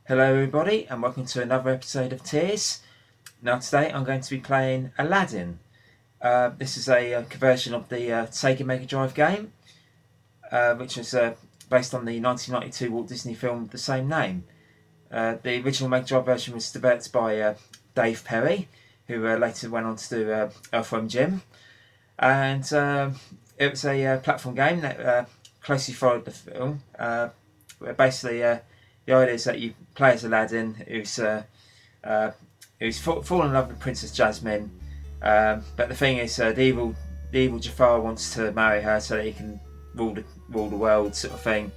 Hello everybody and welcome to another episode of Tears. Now today I'm going to be playing Aladdin. This is a conversion of the Sega Mega Drive game, which was based on the 1992 Walt Disney film of the same name. The original Mega Drive version was developed by Dave Perry, who later went on to do Earthworm Jim. And it was a platform game that closely followed the film. Basically, the idea is that you play as Aladdin, who's fallen in love with Princess Jasmine, but the thing is, the evil Jafar wants to marry her so that he can rule the world, sort of thing.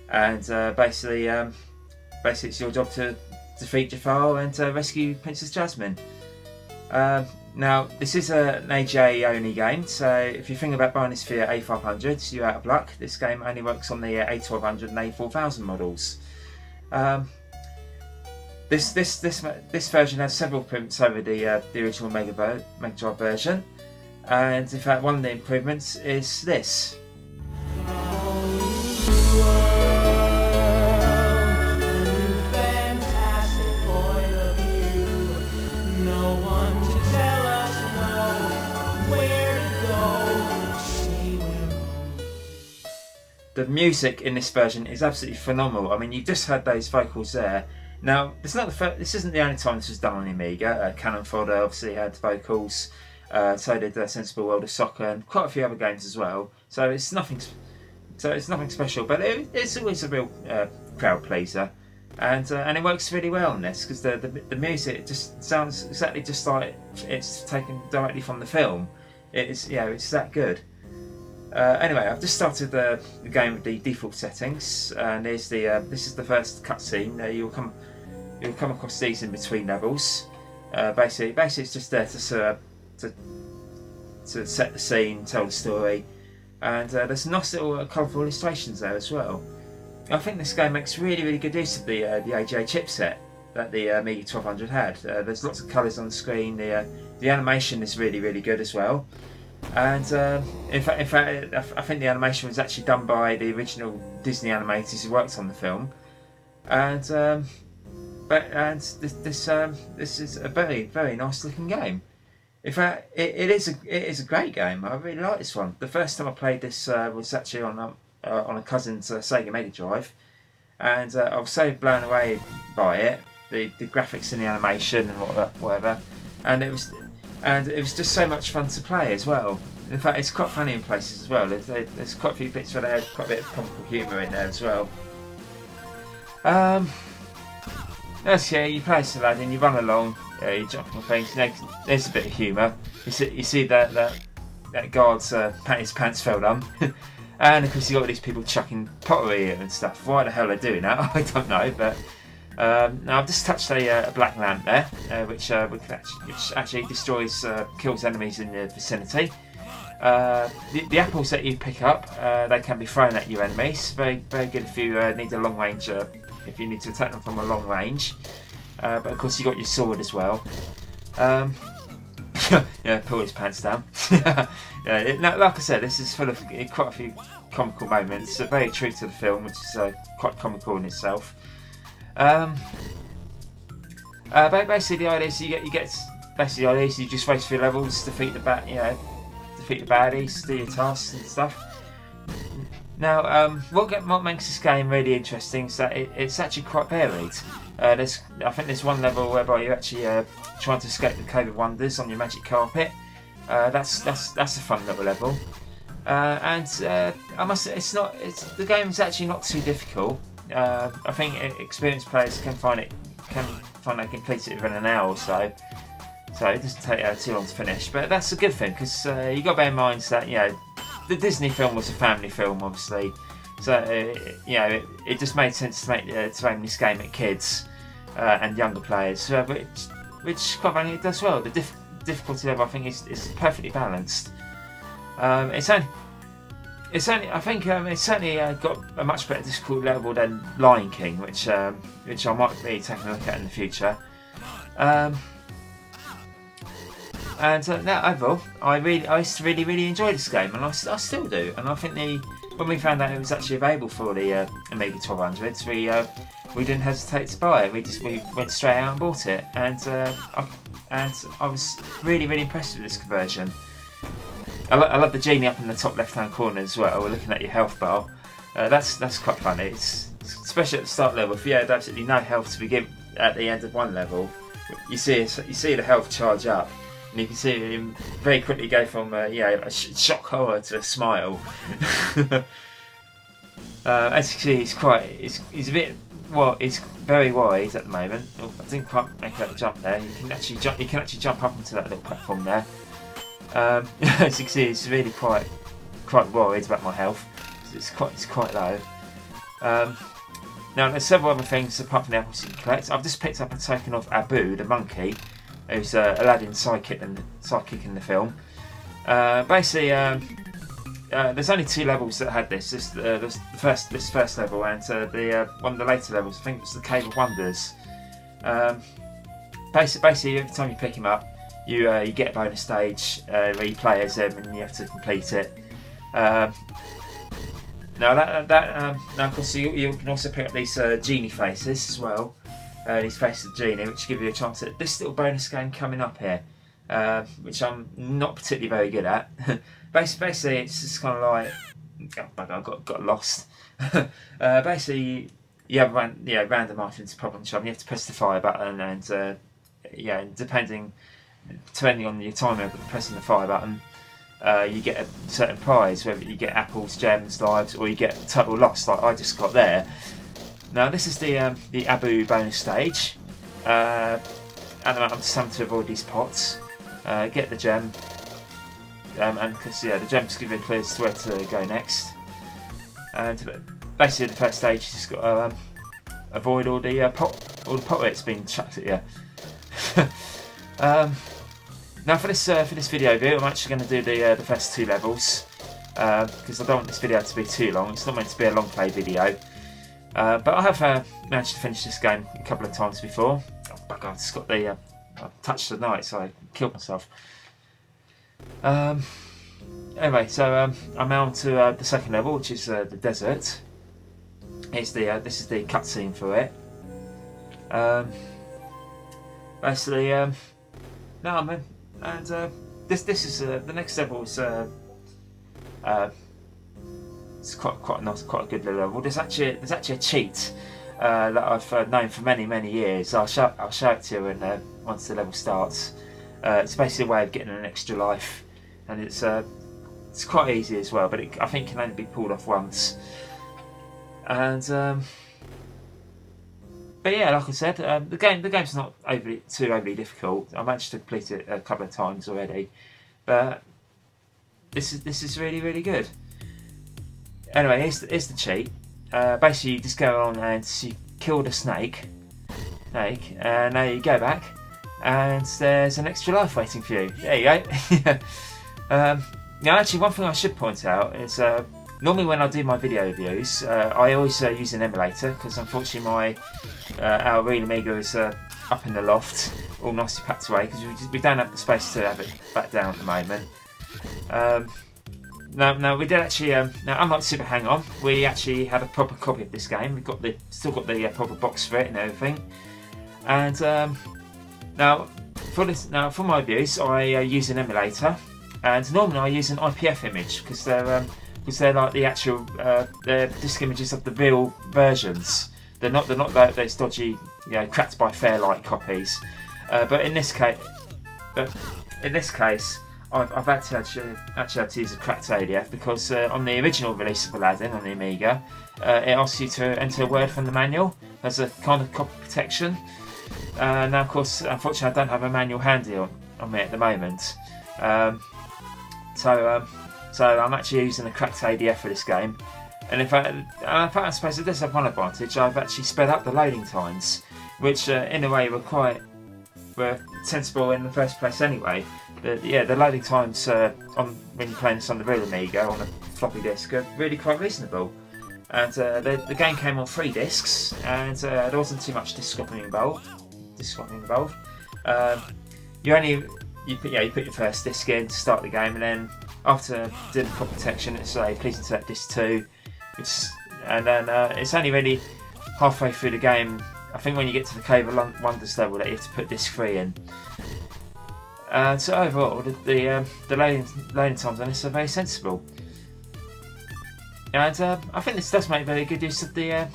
And basically, it's your job to defeat Jafar and rescue Princess Jasmine. Now, this is an AGA only game, so if you think about buying this for your A500, you're out of luck. This game only works on the A1200 and A4000 models. This version has several improvements over the original Mega Drive version, and in fact one of the improvements is this. The music in this version is absolutely phenomenal. I mean, you just heard those vocals there. Now, this isn't the only time this was done on the Amiga. Cannon Fodder obviously had vocals. So did Sensible World of Soccer and quite a few other games as well. So it's nothing special, but it's always a real crowd pleaser, and it works really well on this because the music just sounds exactly just like it's taken directly from the film. It's that good. Anyway, I've just started the game with the default settings, and this is the first cutscene. You'll come across these in between levels. Basically, it's just there to set the scene, tell the story, and there's nice little colourful illustrations there as well. I think this game makes really good use of the AGA chipset that the Amiga 1200 had. There's lots of colours on the screen. The animation is really good as well. And in fact, I think the animation was actually done by the original Disney animators who worked on the film. And this is a very nice looking game. In fact, it is a great game. I really like this one. The first time I played this was actually on a cousin's Sega Mega Drive, and I was so blown away by it, the graphics and the animation and whatever, and it was just so much fun to play as well. In fact, it's quite funny in places as well. There's quite a few bits where they had quite a bit of comical humour in there as well. You play as Aladdin, you run along, you jump on things. There's a bit of humour. You see that guard's his pants fell down, and of course you got all these people chucking pottery in and stuff. Why the hell they're doing that, I don't know, but. Now I've just touched a black lamp there, which actually kills enemies in the vicinity. The apples that you pick up, they can be thrown at your enemies. Very good if you need a long range, if you need to attack them from a long range. But of course you got your sword as well. Yeah, pull his pants down. Like I said, this is full of quite a few comical moments. Very true to the film, which is quite comical in itself. Basically the idea is you just race through levels, defeat the baddies, do your tasks and stuff. Now, what makes this game really interesting is that it's actually quite varied. I think there's one level whereby you're actually trying to escape the Cave of Wonders on your magic carpet. That's a fun little level. I must say, the game is actually not too difficult. I think experienced players can find they complete it within an hour or so. So it doesn't take too long to finish. But that's a good thing because you got to bear in mind that the Disney film was a family film, obviously. So it just made sense to aim this game at kids and younger players, which quite frankly it does well. The difficulty level I think is perfectly balanced. It's certainly got a much better difficulty level than Lion King, which I might be taking a look at in the future. Now overall, I used to really enjoy this game, and I still do. And I think when we found out it was actually available for the Amiga 1200s, we didn't hesitate to buy it. We went straight out and bought it, and I was really impressed with this conversion. I love the genie up in the top left hand corner as well. We're looking at your health bar. That's quite funny. It's especially at the start level. If you had absolutely no health to begin at the end of one level, you see the health charge up, and you can see him very quickly go from a shock horror to a smile. As you can see, he's a bit. Well, it's very wide at the moment. Oh, I didn't quite make that jump there. You can actually jump up onto that little platform there. As you can see, it's really quite worried about my health. It's quite low. Now there's several other things apart from the apples you can collect. I've just picked up a token of Abu, the monkey, who's Aladdin's sidekick in the film. Basically, there's only 2 levels that had this. This first level and one of the later levels. I think it was the Cave of Wonders. Basically, every time you pick him up, you get a bonus stage where you play as him and you have to complete it. Now, of course, you can also pick up these genie faces as well. These faces of genie, which give you a chance at this little bonus game coming up here, which I'm not particularly very good at. Basically, it's just kind of like, oh bugger, I got lost. Basically, you have random items to problem solve. You have to press the fire button, and depending on your timer of pressing the fire button, you get a certain prize, whether you get apples, gems, lives, or you get total loss, like I just got there. Now this is the Abu bonus stage. At the moment I'm just having to avoid these pots, get the gem, and because the gems give you a clue as to where to go next. And basically the first stage you just got to avoid all the pot where it's been chucked at you. Now for this video review, I'm actually going to do the first 2 levels because I don't want this video to be too long. It's not meant to be a long play video, but I have managed to finish this game a couple of times before. Oh, bugger, I've just got I touched the knight, so I killed myself. Anyway, so I'm now on to the second level, which is the desert. This is the cutscene for it. Basically, no, man. And this is the next level is it's quite nice, quite a good little level. There's actually a cheat that I've known for many years. I'll show it to you when once the level starts. It's basically a way of getting an extra life, and it's quite easy as well. But I think it can only be pulled off once. And but yeah, like I said, the game's not too overly difficult. I managed to complete it a couple of times already, but this is really good. Anyway, here's the cheat. Basically, you just go on and you kill the snake, and now you go back, and there's an extra life waiting for you. There you go. Now, actually, one thing I should point out is normally when I do my video reviews, I always use an emulator because unfortunately our real Amiga is up in the loft, all nicely packed away because we don't have the space to have it back down at the moment. Now we did actually. Now unlike Super Hang On, we actually had a proper copy of this game. We've still got the proper box for it and everything. And now for my reviews, I use an emulator, and normally I use an IPF image because they're like the actual they're disc images of the real versions. They're not those dodgy, cracked by Fairlight copies. But in this case, I've actually had to use a cracked ADF because on the original release of Aladdin on the Amiga, it asks you to enter a word from the manual as a kind of copy protection. Now, of course, unfortunately, I don't have a manual handy on me at the moment. So I'm actually using a cracked ADF for this game. And in fact, I suppose it does have one advantage. I've actually sped up the loading times, which in a way were sensible in the first place anyway. The loading times when you're playing this on the real Amiga on a floppy disk are really quite reasonable. And the game came on 3 discs, and there wasn't too much disk swapping involved. You put your first disc in to start the game, and then after doing the protection, it's please insert disc 2. And then it's only really halfway through the game, I think when you get to the Cave of Wonders level, that you have to put disc 3 in. So overall, the loading times on this are very sensible. And I think this does make very good use of the,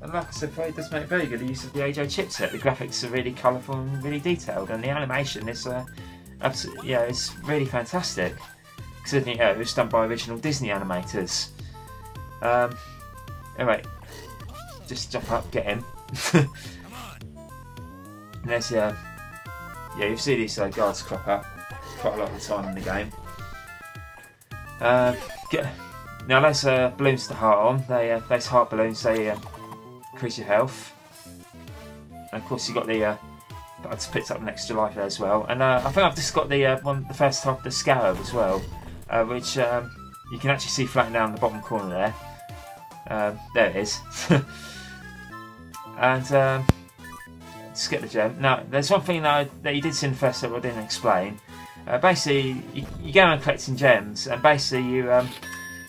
like I said, it does make very good use of the AGRABAH chipset. The graphics are really colourful and really detailed, and the animation is absolutely, yeah, it's really fantastic. Considering it was done by original Disney animators. Anyway, just jump up, get him. And there's yeah, you see these guards crop up quite a lot of the time in the game. Now those balloons to heart on, those heart balloons, they increase your health. And of course you've got the, I just picked up an extra life there as well. And I think I've just got the first type of the scarab as well, which you can actually see floating down the bottom corner there. There it is. And just get the gem. Now there's one thing that you did see in the first level I didn't explain. Basically you go around collecting gems, and basically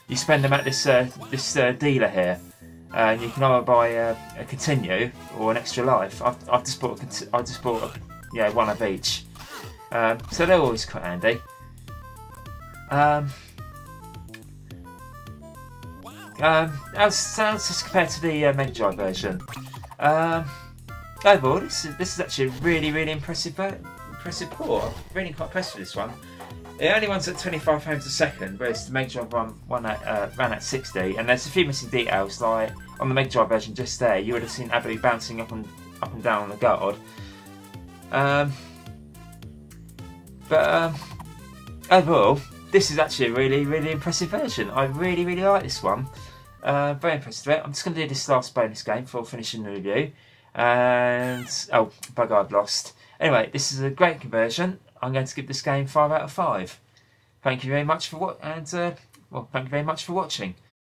you spend them at this dealer here, and you can either buy a continue or an extra life. I've just bought yeah, one of each, so they're always quite handy. As compared to the Mega Drive version, overall this is actually a really impressive port. I'm really quite impressed with this one. It only runs at 25 frames a second, whereas the Mega Drive ran at 60, and there's a few missing details, like on the Mega Drive version just there, you would have seen Abby bouncing up and down on the guard. But overall, this is actually a really impressive version. I really like this one. Very impressed with it. I'm just going to do this last bonus game before finishing the review. And oh, bugger, I've lost. Anyway, this is a great conversion. I'm going to give this game 5 out of 5. Thank you very much for thank you very much for watching.